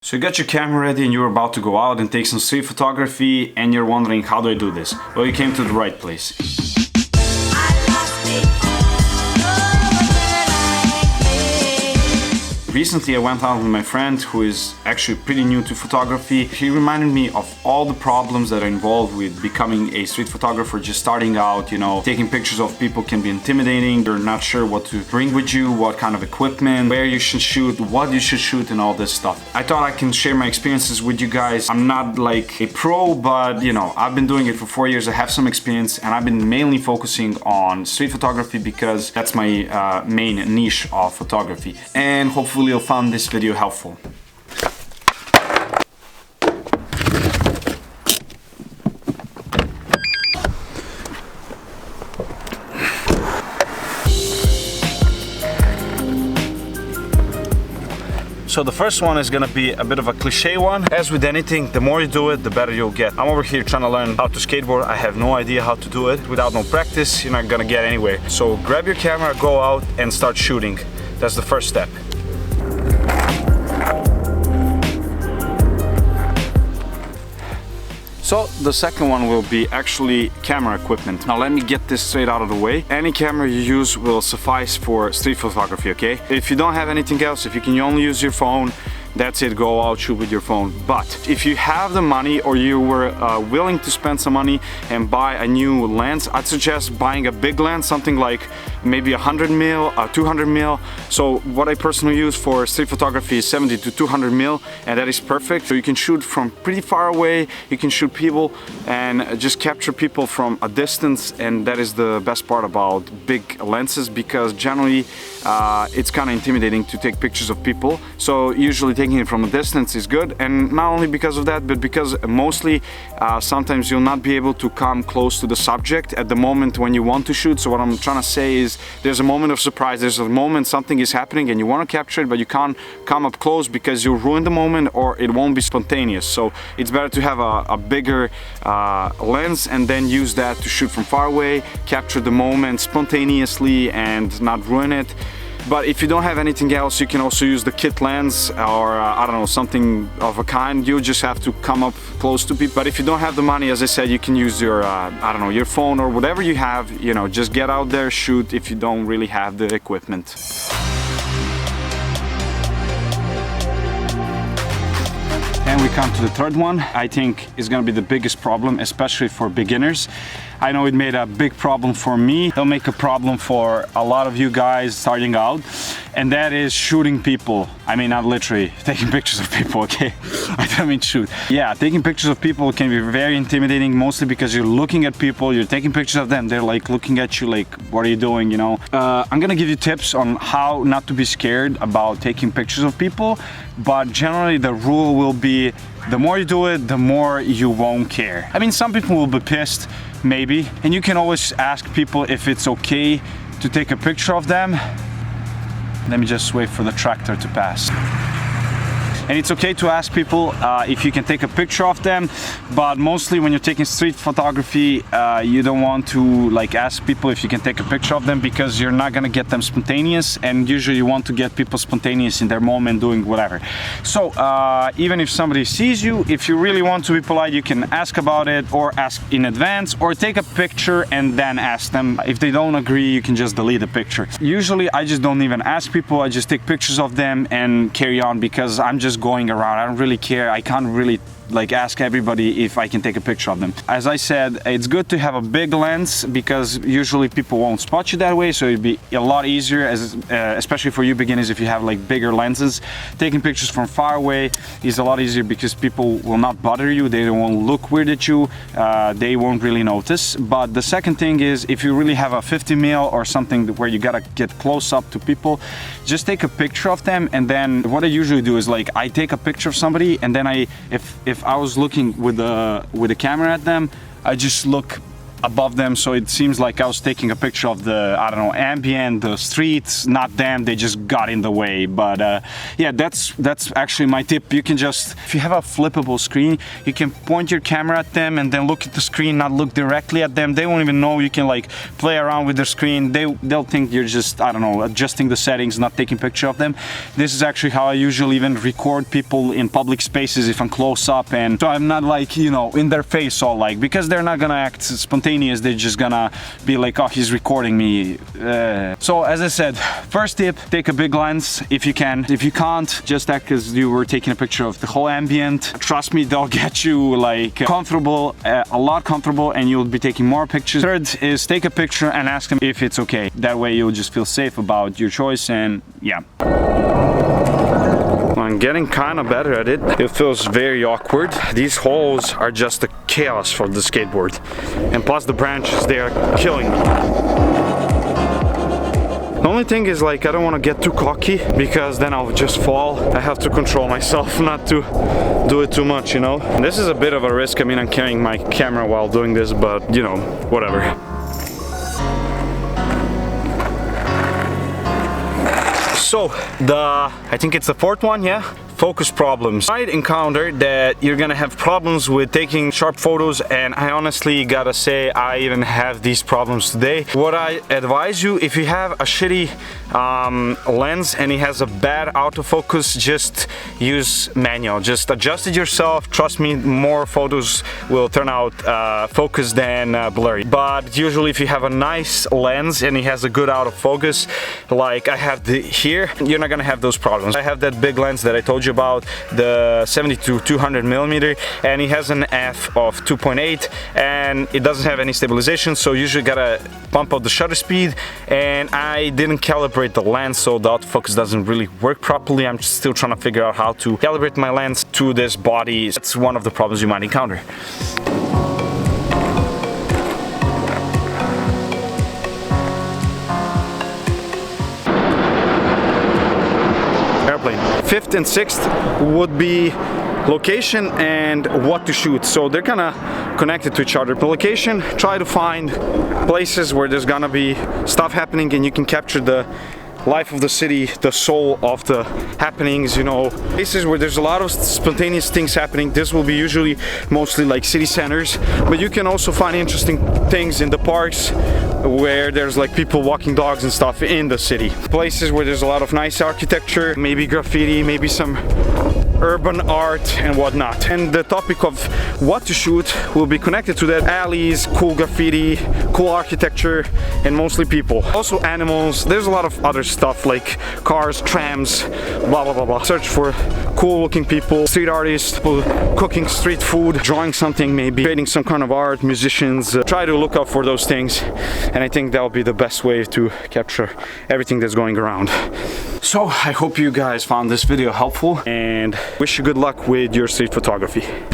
So you got your camera ready and you're about to go out and take some street photography and you're wondering, how do I do this? Well, you came to the right place. Recently I went out with my friend who is actually pretty new to photography. He reminded me of all the problems that are involved with becoming a street photographer, just starting out, you know, taking pictures of people can be intimidating. You're not sure what to bring with you, what kind of equipment, where you should shoot, what you should shoot and all this stuff. I thought I can share my experiences with you guys. I'm not like a pro, but you know, I've been doing it for 4 years. I have some experience and I've been mainly focusing on street photography because that's my main niche of photography. And hopefully you'll find this video helpful. So the first one is gonna be a bit of a cliche one. As with anything, the more you do it, the better you'll get. I'm over here trying to learn how to skateboard. I have no idea how to do it. Without no practice, you're not gonna get anywhere. So grab your camera, go out and start shooting. That's the first step. So the second one will be actually camera equipment. Now let me get this straight out of the way. Any camera you use will suffice for street photography, okay? If you don't have anything else, if you can only use your phone, that's it, go out, shoot with your phone. But if you have the money or you were willing to spend some money and buy a new lens, I'd suggest buying a big lens, something like maybe 100 mil, 200 mil. So what I personally use for street photography is 70 to 200 mil, and that is perfect. So you can shoot from pretty far away, you can shoot people and just capture people from a distance, and that is the best part about big lenses, because generally it's kind of intimidating to take pictures of people. So usually taking it from a distance is good, and not only because of that, but because mostly sometimes you'll not be able to come close to the subject at the moment when you want to shoot. So what I'm trying to say is there's a moment of surprise, there's a moment something is happening and you want to capture it, but you can't come up close because you'll ruin the moment or it won't be spontaneous. So it's better to have a bigger lens and then use that to shoot from far away, capture the moment spontaneously and not ruin it. But if you don't have anything else, you can also use the kit lens or I don't know, something of a kind. You just have to come up close to people. But if you don't have the money, as I said, you can use your I don't know, your phone or whatever you have. You know, just get out there, shoot if you don't really have the equipment. And we come to the third one. I think is going to be the biggest problem, especially for beginners. I know it made a big problem for me. It'll make a problem for a lot of you guys starting out, and that is shooting people. I mean, not literally taking pictures of people, okay? I don't mean shoot. Yeah, taking pictures of people can be very intimidating, mostly because you're looking at people, you're taking pictures of them, they're like looking at you like, what are you doing, you know? I'm gonna give you tips on how not to be scared about taking pictures of people, but generally the rule will be, the more you do it, the more you won't care. I mean, some people will be pissed, maybe, and you can always ask people if it's okay to take a picture of them. Let me just wait for the tractor to pass. And it's okay to ask people if you can take a picture of them, but mostly when you're taking street photography, you don't want to like ask people if you can take a picture of them, because you're not gonna get them spontaneous, and usually you want to get people spontaneous in their moment doing whatever. So even if somebody sees you, if you really want to be polite, you can ask about it or ask in advance or take a picture and then ask them. If they don't agree, you can just delete the picture. Usually I just don't even ask people, I just take pictures of them and carry on, because I'm just going around. I don't really care. I can't really like ask everybody if I can take a picture of them. As I said, it's good to have a big lens because usually people won't spot you that way, so it'd be a lot easier, especially for you beginners, if you have like bigger lenses. Taking pictures from far away is a lot easier because people will not bother you, they won't look weird at you, they won't really notice. But the second thing is, if you really have a 50 mil or something where you gotta get close up to people, just take a picture of them, and then what I usually do is like I take a picture of somebody, and then if I was looking with the camera at them, I just look above them, so it seems like I was taking a picture of the, I don't know, ambient, the streets, not them, they just got in the way. But yeah, that's actually my tip. You can just, if you have a flippable screen, you can point your camera at them and then look at the screen, not look directly at them. They won't even know. You can like play around with the screen. They'll think you're just, I don't know, adjusting the settings, not taking picture of them. This is actually how I usually even record people in public spaces if I'm close up, and so I'm not like, you know, in their face all like, because they're not gonna act spontaneous, they're just gonna be like, oh, he's recording me. So as I said, first tip, take a big lens if you can. If you can't, just act as you were taking a picture of the whole ambient. Trust me, they'll get you like comfortable, a lot comfortable, and you'll be taking more pictures. Third is take a picture and ask them if it's okay. That way you'll just feel safe about your choice, and yeah. I'm getting kind of better at it. It feels very awkward. These holes are just a chaos for the skateboard. And plus the branches, they are killing me. The only thing is, like, I don't want to get too cocky because then I'll just fall. I have to control myself not to do it too much, you know? And this is a bit of a risk. I mean, I'm carrying my camera while doing this, but you know, whatever. So, I think it's the fourth one, yeah? Focus problems. You might encounter that you're gonna have problems with taking sharp photos, and I honestly gotta say I even have these problems today. What I advise you, if you have a shitty lens and it has a bad autofocus, just use manual. Just adjust it yourself. Trust me, more photos will turn out focused than blurry. But usually if you have a nice lens and it has a good autofocus, like I have here, you're not gonna have those problems. I have that big lens that I told you about, the 70-200 millimeter, and it has an f of 2.8, and it doesn't have any stabilization, so you usually gotta pump up the shutter speed, and I didn't calibrate the lens, so the autofocus doesn't really work properly. I'm still trying to figure out how to calibrate my lens to this body. That's one of the problems you might encounter. Fifth and sixth would be location and what to shoot. So they're kind of connected to each other. The location, try to find places where there's gonna be stuff happening and you can capture the life of the city, the soul of the happenings, you know, places where there's a lot of spontaneous things happening. This will be usually mostly like city centers, but you can also find interesting things in the parks where there's like people walking dogs and stuff in the city. Places where there's a lot of nice architecture, maybe graffiti, maybe some urban art and whatnot. And the topic of what to shoot will be connected to that. Alleys, cool graffiti, cool architecture, and mostly people. Also animals. There's a lot of other stuff like cars, trams, blah blah blah blah. Search for cool looking people, street artists, people cooking street food, drawing something, maybe creating some kind of art, musicians. Try to look out for those things, and I think that'll be the best way to capture everything that's going around. So I hope you guys found this video helpful, and wish you good luck with your street photography.